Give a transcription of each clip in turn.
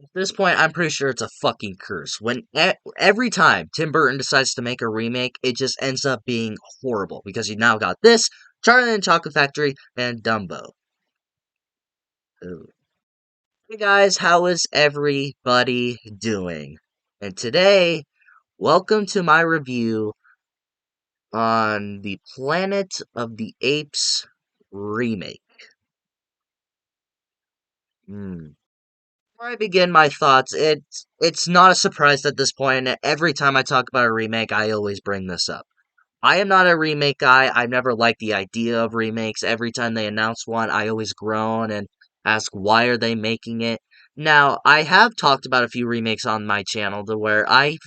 At this point, I'm pretty sure it's a fucking curse. Every time Tim Burton decides to make a remake, it just ends up being horrible because you now got this, Charlie and the Chocolate Factory, and Dumbo. Ooh. Hey guys, how is everybody doing? And today, welcome to my review on the Planet of the Apes remake. Hmm. Before I begin my thoughts, it's not a surprise at this point. Every time I talk about a remake, I always bring this up. I am not a remake guy. I've never liked the idea of remakes. Every time they announce one, I always groan and ask why are they making it. Now, I have talked about a few remakes on my channel to where I've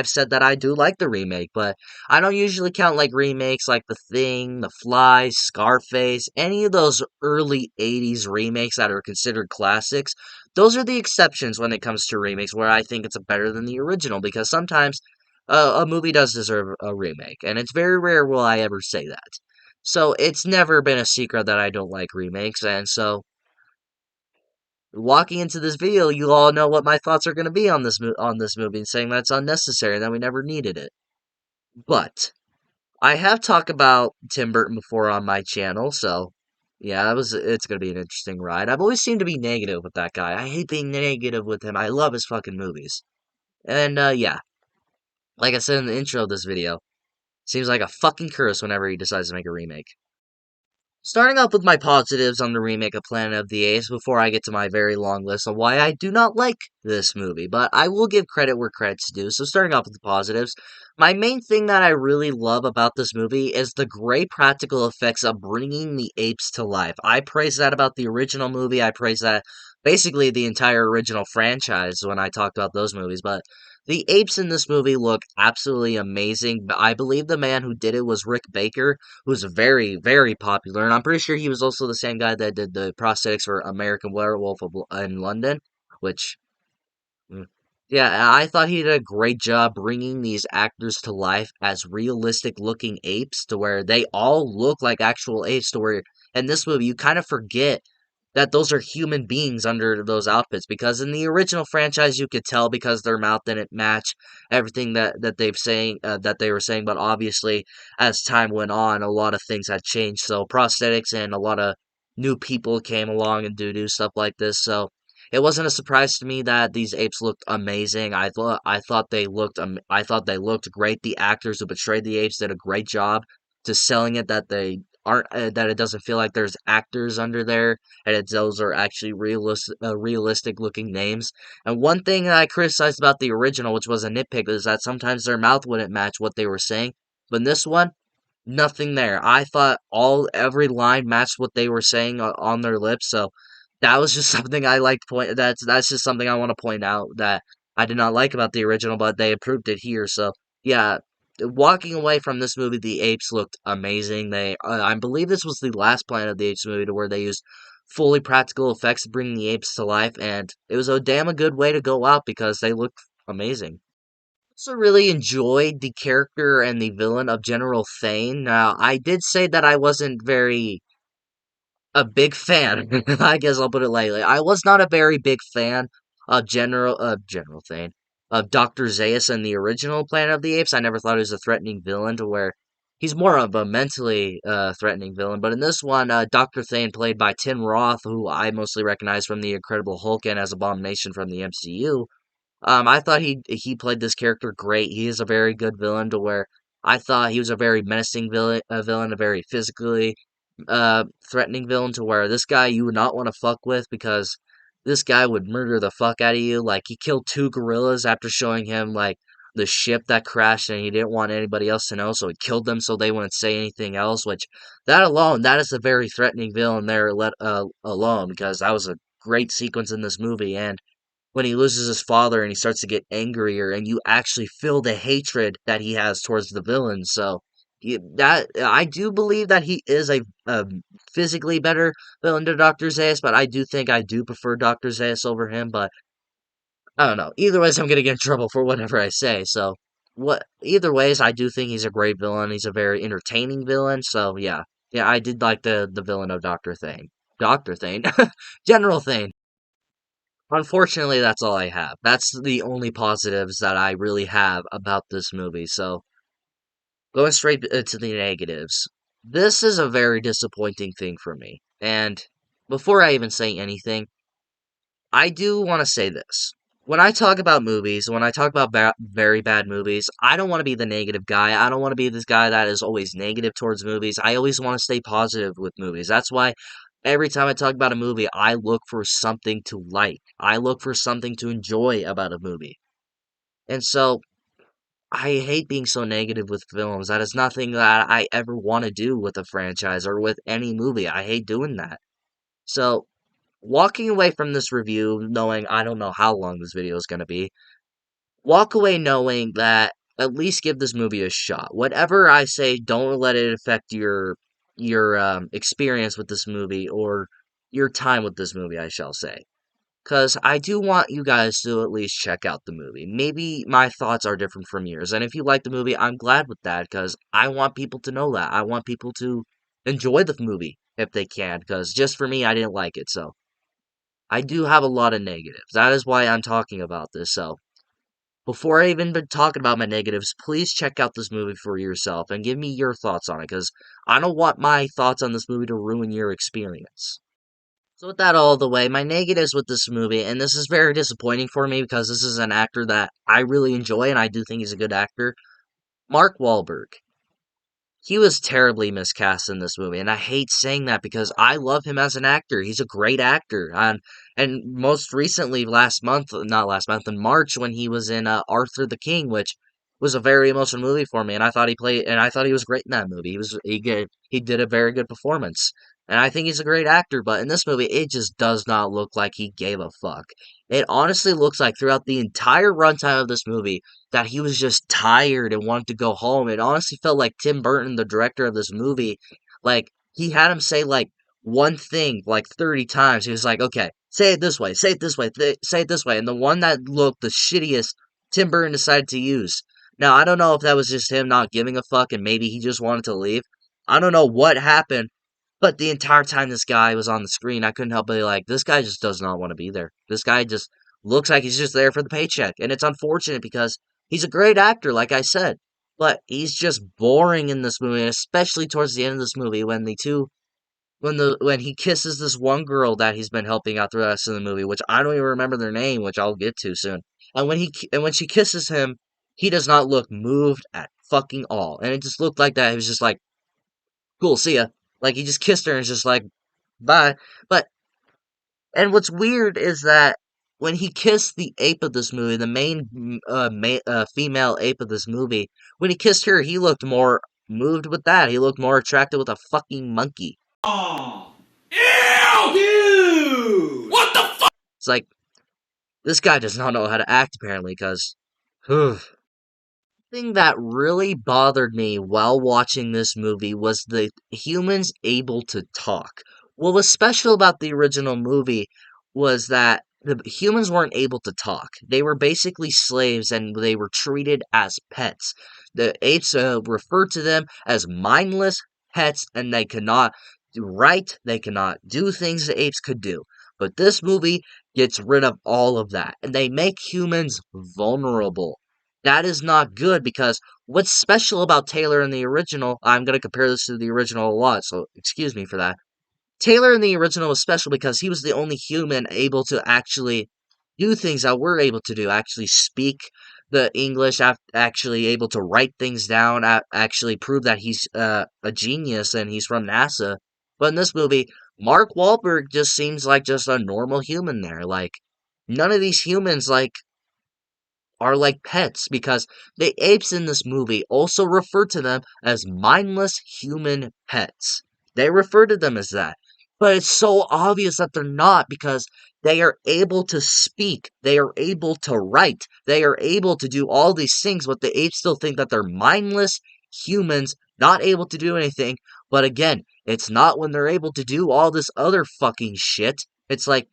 said that I do like the remake, but I don't usually count like remakes like The Thing, The Fly, Scarface, any of those early 80s remakes that are considered classics. Those are the exceptions when it comes to remakes where I think it's better than the original because sometimes a movie does deserve a remake, and it's very rare will I ever say that. So it's never been a secret that I don't like remakes, and so walking into this video, you all know what my thoughts are going to be on this movie, and saying that it's unnecessary and that we never needed it. But I have talked about Tim Burton before on my channel, so yeah, it's going to be an interesting ride. I've always seemed to be negative with that guy. I hate being negative with him. I love his fucking movies. And yeah, like I said in the intro of this video, seems like a fucking curse whenever he decides to make a remake. Starting off with my positives on the remake of Planet of the Apes before I get to my very long list of why I do not like this movie, but I will give credit where credit's due. So starting off with the positives, my main thing that I really love about this movie is the great practical effects of bringing the apes to life. I praise that about the original movie. I praise that basically the entire original franchise when I talked about those movies, but the apes in this movie look absolutely amazing. I believe the man who did it was Rick Baker, who's very, very popular, and I'm pretty sure he was also the same guy that did the prosthetics for American Werewolf in London, which, mm, yeah, I thought he did a great job bringing these actors to life as realistic looking apes to where they all look like actual apes to where in this movie you kind of forget that those are human beings under those outfits because in the original franchise you could tell because their mouth didn't match everything that they were saying, but obviously as time went on a lot of things had changed, so prosthetics and a lot of new people came along and do stuff like this, so it wasn't a surprise to me that these apes looked amazing. I thought they looked great. The actors who portrayed the apes did a great job to selling it that they aren't that it doesn't feel like there's actors under there and those are actually realistic looking names. And one thing that I criticized about the original, which was a nitpick, is that sometimes their mouth wouldn't match what they were saying. But in this one, nothing there. I thought every line matched what they were saying on their lips. So that was just something I like to point. That's just something I want to point out that I did not like about the original, but they improved it here. So yeah, walking away from this movie, the apes looked amazing. I believe this was the last Planet of the Apes movie to where they used fully practical effects to bring the apes to life, and it was a damn a good way to go out because they looked amazing. Also really enjoyed the character and the villain of General Thane. Now, I did say that I wasn't very a big fan. I guess I'll put it lightly. I was not a very big fan of General Thane, of Dr. Zaius in the original Planet of the Apes. I never thought he was a threatening villain to where he's more of a mentally threatening villain. But in this one, Dr. Thane, played by Tim Roth, who I mostly recognize from the Incredible Hulk and as Abomination from the MCU. I thought he played this character great. He is a very good villain to where I thought he was a very menacing villain, a very physically threatening villain to where this guy you would not want to fuck with because this guy would murder the fuck out of you. Like he killed two gorillas after showing him like the ship that crashed and he didn't want anybody else to know, so he killed them so they wouldn't say anything else, which that alone, that is a very threatening villain there alone because that was a great sequence in this movie and when he loses his father and he starts to get angrier and you actually feel the hatred that he has towards the villain. So that I do believe that he is a physically better villain to Dr. Zaius, but I do think I do prefer Dr. Zaius over him, but I don't know. Either ways I'm gonna get in trouble for whatever I say. So either ways I do think he's a great villain. He's a very entertaining villain. So yeah. Yeah, I did like the villain of Dr. Thane. Dr. Thane. General Thane. Unfortunately, that's all I have. That's the only positives that I really have about this movie. So, going straight to the negatives. This is a very disappointing thing for me. And before I even say anything, I do want to say this. When I talk about movies, when I talk about very bad movies, I don't want to be the negative guy. I don't want to be this guy that is always negative towards movies. I always want to stay positive with movies. That's why every time I talk about a movie, I look for something to like. I look for something to enjoy about a movie. And so I hate being so negative with films. That is nothing that I ever want to do with a franchise or with any movie. I hate doing that. So, walking away from this review, knowing I don't know how long this video is going to be, walk away knowing that at least give this movie a shot. Whatever I say, don't let it affect your experience with this movie or your time with this movie, I shall say. Because I do want you guys to at least check out the movie. Maybe my thoughts are different from yours. And if you like the movie, I'm glad with that. Because I want people to know that. I want people to enjoy the movie if they can. Because just for me, I didn't like it. So I do have a lot of negatives. That is why I'm talking about this. So before I even been talking about my negatives, please check out this movie for yourself and give me your thoughts on it. Because I don't want my thoughts on this movie to ruin your experience. So with that all the way, my negatives with this movie, and this is very disappointing for me because this is an actor that I really enjoy and I do think he's a good actor. Mark Wahlberg. He was terribly miscast in this movie, and I hate saying that because I love him as an actor. He's a great actor. And most recently, last month, not last month, in March, when he was in Arthur the King, which was a very emotional movie for me, and I thought he was great in that movie. He did a very good performance, and I think he's a great actor. But in this movie, it just does not look like he gave a fuck. It honestly looks like throughout the entire runtime of this movie that he was just tired and wanted to go home. It honestly felt like Tim Burton, the director of this movie, like he had him say like one thing like 30 times. He was like, okay, say it this way, say it this way, say it this way. And the one that looked the shittiest, Tim Burton decided to use. Now, I don't know if that was just him not giving a fuck and maybe he just wanted to leave. I don't know what happened, but the entire time this guy was on the screen, I couldn't help but be like, this guy just does not want to be there. This guy just looks like he's just there for the paycheck. And it's unfortunate because he's a great actor, like I said. But he's just boring in this movie, and especially towards the end of this movie when he kisses this one girl that he's been helping out the rest of the movie, which I don't even remember their name, which I'll get to soon. And when she kisses him, he does not look moved at fucking all. And it just looked like that. He was just like, cool, see ya. Like he just kissed her and was just like, bye. But and what's weird is that when he kissed the ape of this movie, the main female ape of this movie, when he kissed her, he looked more moved with that. He looked more attracted with a fucking monkey. Oh, ew, dude! What the fuck? It's like this guy does not know how to act apparently, because thing that really bothered me while watching this movie was the humans able to talk. What was special about the original movie was that the humans weren't able to talk. They were basically slaves and they were treated as pets. The apes referred to them as mindless pets and they could not write, they cannot do things the apes could do. But this movie gets rid of all of that and they make humans vulnerable. That is not good because what's special about Taylor in the original, I'm going to compare this to the original a lot, so excuse me for that. Taylor in the original was special because he was the only human able to actually do things that we're able to do, actually speak the English, actually able to write things down, actually prove that he's a genius and he's from NASA. But in this movie, Mark Wahlberg just seems like just a normal human there. Like, none of these humans, like, are like pets because the apes in this movie also refer to them as mindless human pets. They refer to them as that. But it's so obvious that they're not because they are able to speak, they are able to write, they are able to do all these things, but the apes still think that they're mindless humans, not able to do anything. But again, it's not when they're able to do all this other fucking shit. It's like,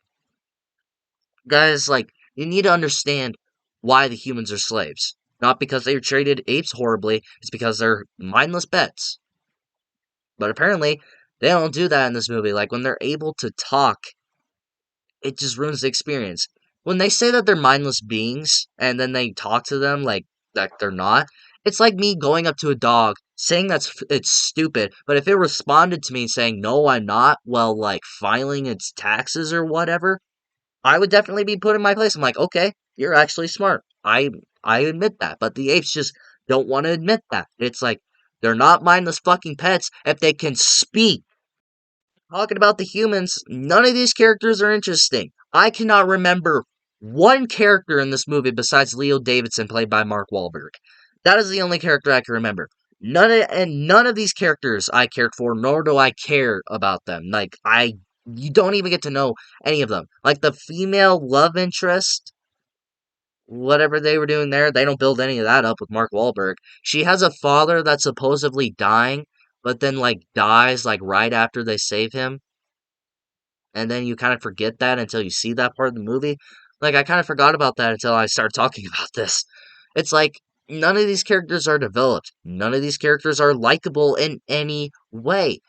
guys, like, you need to understand why the humans are slaves. Not because they treated apes horribly, it's because they're mindless pets. But apparently, they don't do that in this movie. Like, when they're able to talk, it just ruins the experience. when they say that they're mindless beings and then they talk to them like that they're not, it's like me going up to a dog saying it's stupid, but if it responded to me saying no, I'm not, well, like filing its taxes or whatever, I would definitely be put in my place. I'm like, okay, you're actually smart. I admit that, but the apes just don't want to admit that. It's like they're not mindless fucking pets if they can speak. Talking about the humans, none of these characters are interesting. I cannot remember one character in this movie besides Leo Davidson, played by Mark Wahlberg. That is the only character I can remember. None of these characters I cared for, nor do I care about them. You don't even get to know any of them. Like the female love interest, whatever they were doing there, they don't build any of that up with Mark Wahlberg. She has a father that's supposedly dying, but then like dies like right after they save him, and then you kind of forget that until you see that part of the movie. Like, I kind of forgot about that until I started talking about this. It's like, none of these characters are developed. None of these characters are likable in any way.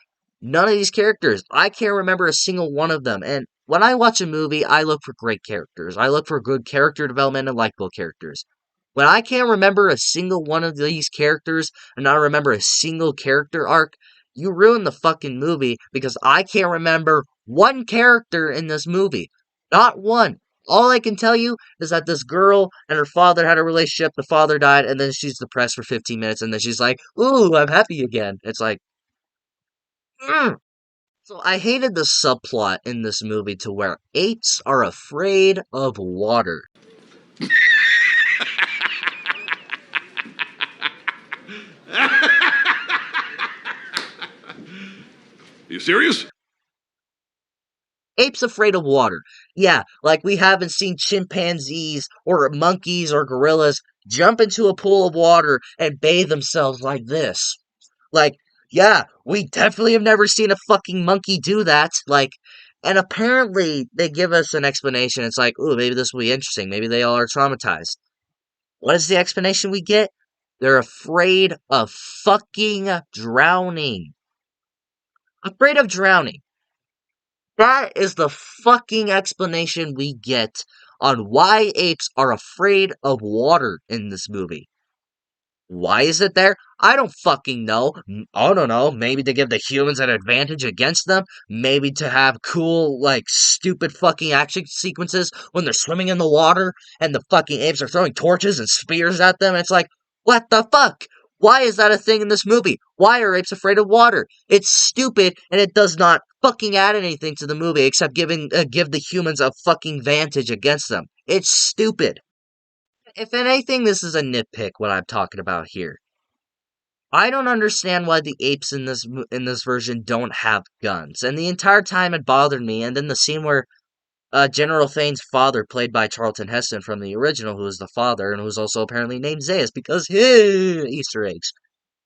None of these characters. I can't remember a single one of them. And when I watch a movie, I look for great characters. I look for good character development and likable characters. When I can't remember a single one of these characters and not remember a single character arc, you ruin the fucking movie because I can't remember one character in this movie. Not one. All I can tell you is that this girl and her father had a relationship, the father died, and then she's depressed for 15 minutes, and then she's like, ooh, I'm happy again. It's like, mm. So I hated the subplot in this movie to where apes are afraid of water. You serious? Apes afraid of water. Yeah, like we haven't seen chimpanzees or monkeys or gorillas jump into a pool of water and bathe themselves like this. Like, yeah, we definitely have never seen a fucking monkey do that. Like, and apparently they give us an explanation. It's like, ooh, maybe this will be interesting. Maybe they all are traumatized. What is the explanation we get? They're afraid of fucking drowning. Afraid of drowning. That is the fucking explanation we get on why apes are afraid of water in this movie. Why is it there? I don't fucking know. I don't know. Maybe to give the humans an advantage against them. Maybe to have cool, like, stupid fucking action sequences when they're swimming in the water and the fucking apes are throwing torches and spears at them. It's like, what the fuck? Why is that a thing in this movie? Why are apes afraid of water? It's stupid and it does not fucking add anything to the movie except give the humans a fucking vantage against them. It's stupid. If anything, this is a nitpick what I'm talking about here. I don't understand why the apes in this version don't have guns, and the entire time it bothered me. And then the scene where General Thane's father, played by Charlton Heston from the original, who is the father and who's also apparently named Zeus because Easter eggs.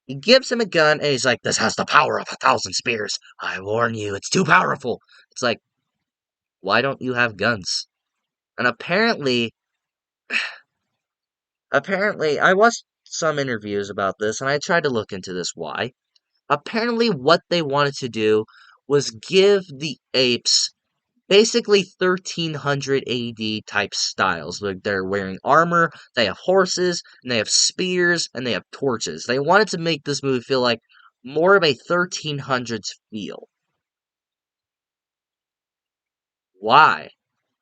He gives him a gun and he's like, "This has the power of 1,000 spears. I warn you, it's too powerful." It's like, why don't you have guns? And apparently, I watched some interviews about this, and I tried to look into this why. Apparently, what they wanted to do was give the apes basically 1300 AD type styles. Like they're wearing armor, they have horses, and they have spears, and they have torches. They wanted to make this movie feel like more of a 1300s feel. Why?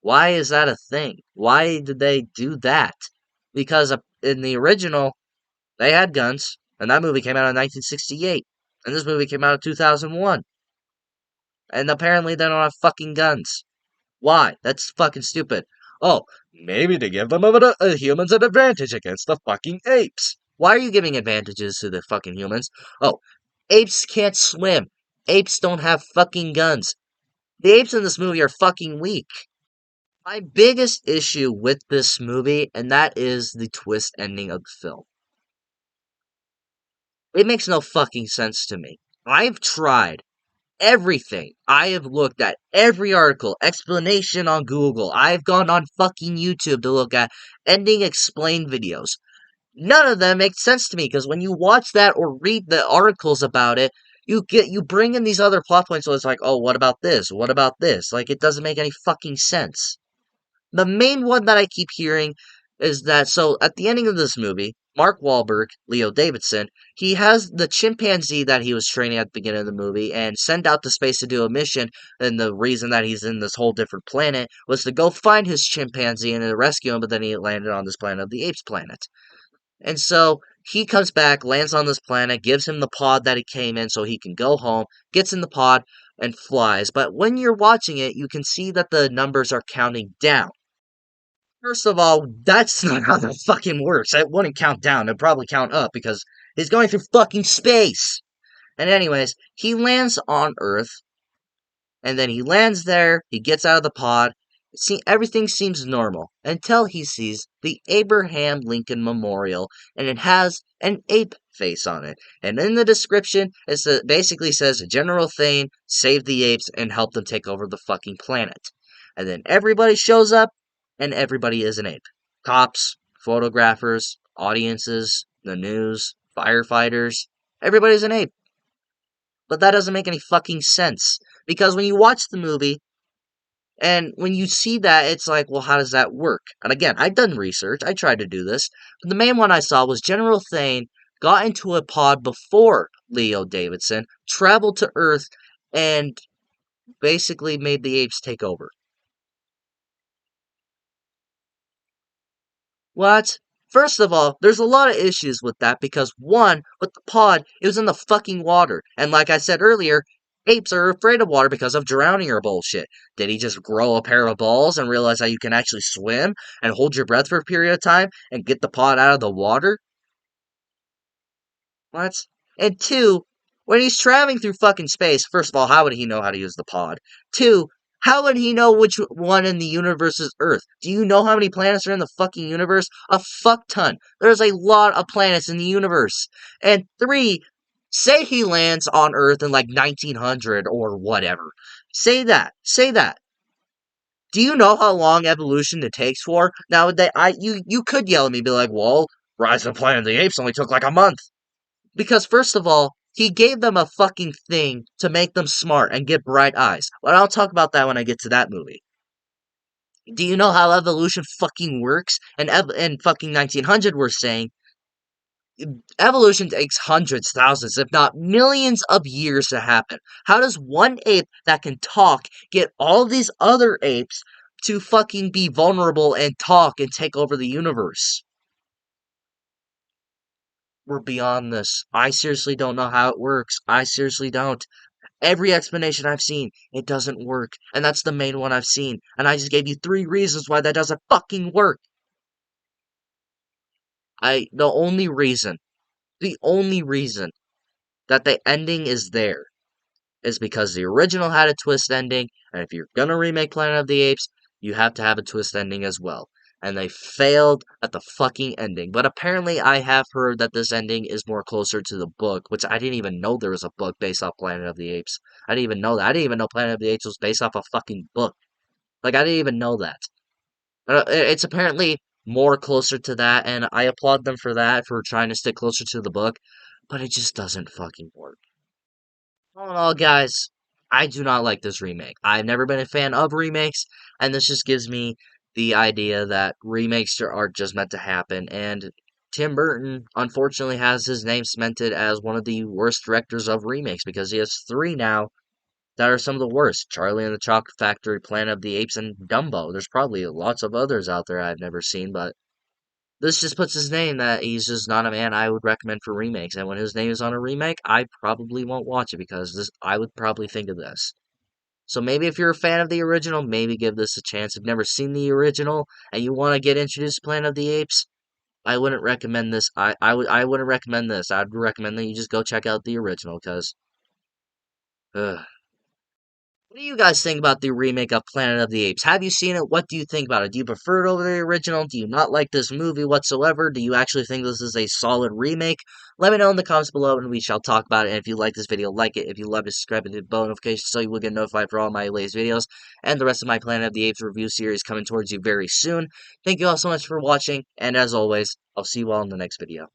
Why is that a thing? Why did they do that? Because in the original, they had guns, and that movie came out in 1968, and this movie came out in 2001, and apparently they don't have fucking guns. Why? That's fucking stupid. Oh, maybe to give them humans an advantage against the fucking apes. Why are you giving advantages to the fucking humans? Oh, apes can't swim. Apes don't have fucking guns. The apes in this movie are fucking weak. My biggest issue with this movie, and that is the twist ending of the film. It makes no fucking sense to me. I've tried everything. I have looked at every article, explanation on Google. I've gone on fucking YouTube to look at ending explain videos. None of them make sense to me because when you watch that or read the articles about it, you bring in these other plot points so it's like, oh, what about this? What about this? Like it doesn't make any fucking sense. The main one that I keep hearing is that, so at the ending of this movie, Mark Wahlberg, Leo Davidson, he has the chimpanzee that he was training at the beginning of the movie and sent out to space to do a mission. And the reason that he's in this whole different planet was to go find his chimpanzee and to rescue him, but then he landed on this planet of the Apes planet. And so he comes back, lands on this planet, gives him the pod that he came in so he can go home, gets in the pod, and flies. But when you're watching it, you can see that the numbers are counting down. First of all, that's not how that fucking works. It wouldn't count down. It'd probably count up because he's going through fucking space. And anyways, he lands on Earth, and then he lands there, he gets out of the pod. See, everything seems normal until he sees the Abraham Lincoln Memorial, and it has an ape face on it. And in the description, it basically says General Thade saved the apes and helped them take over the fucking planet. And then everybody shows up, and everybody is an ape. Cops, photographers, audiences, the news, firefighters, everybody's an ape. But that doesn't make any fucking sense. Because when you watch the movie, and when you see that, it's like, well, how does that work? And again, I've done research, I tried to do this, but the main one I saw was General Thade got into a pod before Leo Davidson, traveled to Earth, and basically made the apes take over. What? First of all, there's a lot of issues with that because, one, with the pod, it was in the fucking water. And like I said earlier, apes are afraid of water because of drowning or bullshit. Did he just grow a pair of balls and realize that you can actually swim and hold your breath for a period of time and get the pod out of the water? What? And two, when he's traveling through fucking space, first of all, how would he know how to use the pod? Two, how would he know which one in the universe is Earth? Do you know how many planets are in the fucking universe? A fuck ton. There's a lot of planets in the universe. And three, say he lands on Earth in like 1900 or whatever. Say that. Say that. Do you know how long evolution it takes for? Now, you could yell at me, be like, well, Rise of the Planet of the Apes only took like a month. Because, first of all, he gave them a fucking thing to make them smart and get bright eyes. But I'll talk about that when I get to that movie. Do you know how evolution fucking works? And in fucking 1900, we're saying evolution takes hundreds, thousands, if not millions of years to happen. How does one ape that can talk get all these other apes to fucking be vulnerable and talk and take over the universe? We're beyond this. I seriously don't know how it works. I seriously don't. Every explanation I've seen, it doesn't work. And that's the main one I've seen. And I just gave you 3 reasons why that doesn't fucking work. The only reason that the ending is there is because the original had a twist ending, and if you're gonna remake Planet of the Apes, you have to have a twist ending as well. And they failed at the fucking ending. But apparently I have heard that this ending is more closer to the book, which I didn't even know there was a book based off Planet of the Apes. I didn't even know that. I didn't even know Planet of the Apes was based off a fucking book. Like, I didn't even know that. It's apparently more closer to that, and I applaud them for that, for trying to stick closer to the book, but it just doesn't fucking work. All in all, guys, I do not like this remake. I've never been a fan of remakes, and this just gives me the idea that remakes are just meant to happen. And Tim Burton, unfortunately, has his name cemented as one of the worst directors of remakes because he has 3 now that are some of the worst. Charlie and the Chocolate Factory, Planet of the Apes, and Dumbo. There's probably lots of others out there I've never seen, but this just puts his name that he's just not a man I would recommend for remakes. And when his name is on a remake, I probably won't watch it because I would probably think of this. So maybe if you're a fan of the original, maybe give this a chance. If you've never seen the original and you want to get introduced to Planet of the Apes, I wouldn't recommend this. I wouldn't recommend this. I'd recommend that you just go check out the original because what do you guys think about the remake of Planet of the Apes? Have you seen it? What do you think about it? Do you prefer it over the original? Do you not like this movie whatsoever? Do you actually think this is a solid remake? Let me know in the comments below and we shall talk about it. And if you like this video, like it. If you love it, subscribe and hit the bell notification so you will get notified for all my latest videos. And the rest of my Planet of the Apes review series coming towards you very soon. Thank you all so much for watching. And as always, I'll see you all in the next video.